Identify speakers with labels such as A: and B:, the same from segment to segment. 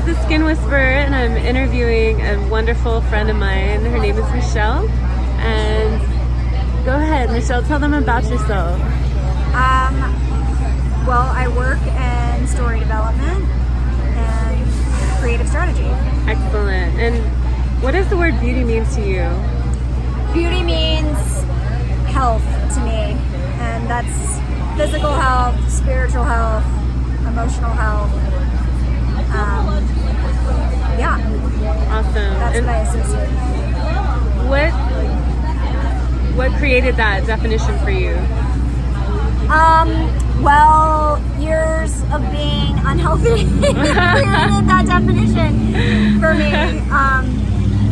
A: is The Skin Whisperer, and I'm interviewing a wonderful friend of mine. Her name is Michelle. And go ahead, Michelle, tell them about yourself.
B: Well, I work in story development and creative strategy.
A: Excellent. And what does the word beauty mean to you?
B: Beauty means health to me, and that's physical health, spiritual health, emotional health. Yeah.
A: Awesome.
B: That's
A: and
B: what I associate.
A: what created that definition for you?
B: Well, years of being unhealthy created that definition for me.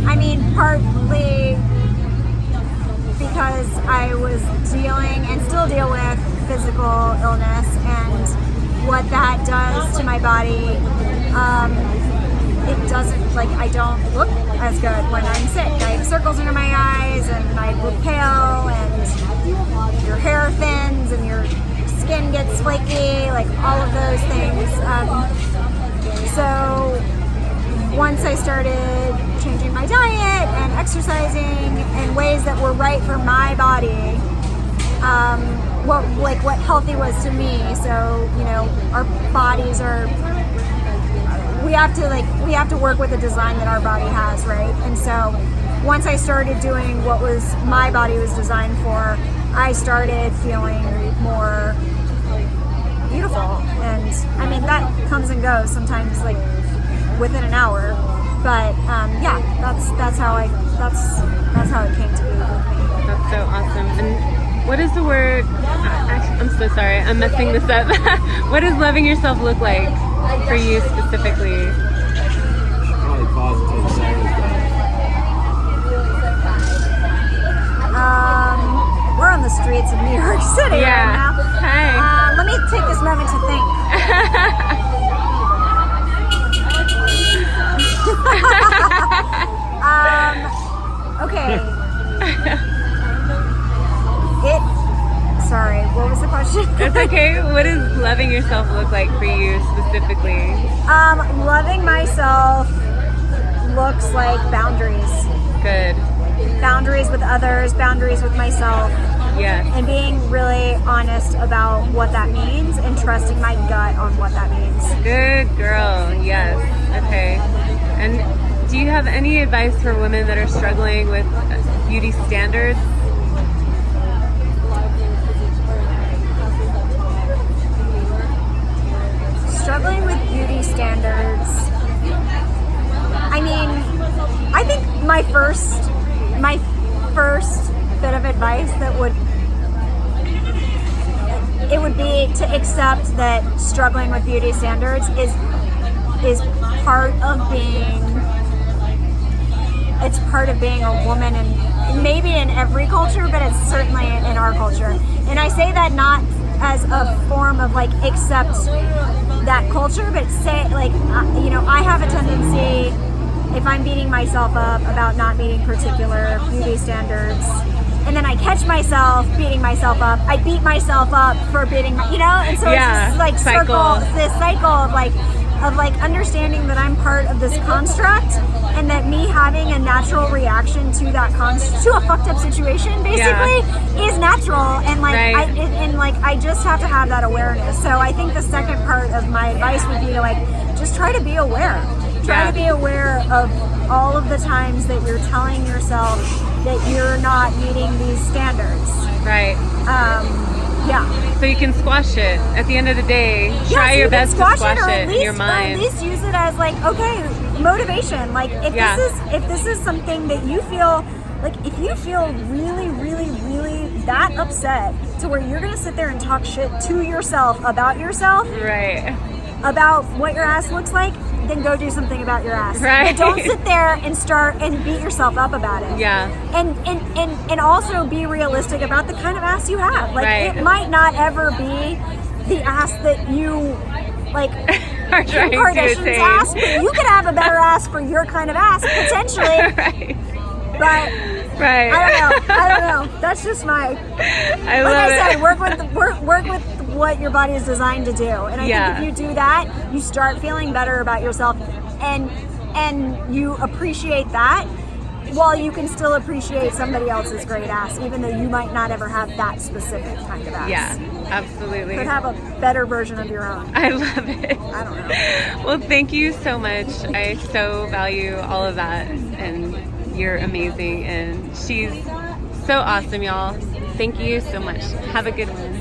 B: I mean, partly because I was dealing and still deal with physical illness and what that does to my body. It doesn't, like, I don't look as good when I'm sick. I have circles under my eyes and I look pale and your hair thins and your skin gets flaky, like all of those things. So once I started changing my diet and exercising in ways that were right for my body, what healthy was to me. So, you know, our bodies are, we have to work with the design that our body has, right? And so once I started doing what was my body was designed for, I started feeling more beautiful. And I mean, that comes and goes sometimes, like within an hour. But yeah, that's how it came to be with me.
A: That's so awesome. And what is the word? I'm so sorry, I'm messing this up. What does loving yourself look like for you specifically?
C: Probably positive
B: We're on the streets of New York City right now.
A: Hi.
B: Let me take this moment to think. Okay. Sorry, what was the question?
A: It's okay. What does loving yourself look like for you specifically?
B: Loving myself looks like boundaries.
A: Good.
B: Boundaries with others, boundaries with myself.
A: Yes.
B: And being really honest about what that means and trusting my gut on what that means.
A: Good girl. Yes. Okay. And do you have any advice for women that are struggling with beauty standards?
B: Struggling with beauty standards. I mean, I think my first bit of advice that would be to accept that struggling with beauty standards is part of being a woman, and maybe in every culture, but it's certainly in our culture. And I say that not as a form of like accept that culture, but say like, you know, I have a tendency, if I'm beating myself up about not meeting particular beauty standards, and then I catch myself beating myself up, I beat myself up for beating my, you know, and so it's just like this cycle of like understanding that I'm part of this construct, and that me having a natural reaction to that to a fucked up situation basically is natural, and like I just have to have that awareness. So I think the second part of my advice would be to like just try to be aware. Try to be aware of all of the times that you're telling yourself that you're not meeting these standards.
A: Right.
B: Yeah.
A: So you can squash it. At the end of the day, try your best to squash it in your mind.
B: Or at least use it as like, okay, motivation. Like if this is something that you feel like, if you feel really, really, really that upset to where you're gonna sit there and talk shit to yourself,
A: right,
B: about what your ass looks like, then go do something about your ass.
A: Right.
B: But don't sit there and start and beat yourself up about it.
A: Yeah.
B: And also be realistic about the kind of ass you have. Like it might not ever be the ass that you like Kim Kardashian's ass, but you could have a better ass for your kind of ass potentially.
A: Right.
B: But I don't know. That's just my. I said, work with what your body is designed to do, and I think if you do that, you start feeling better about yourself, and you appreciate that, while you can still appreciate somebody else's great ass, even though you might not ever have that specific kind of ass.
A: Yeah, absolutely.
B: Could have a better version of your own.
A: I love it.
B: I don't know.
A: Well, thank you so much. I so value all of that, and you're amazing, and she's so awesome, y'all. Thank you so much. Have a good one.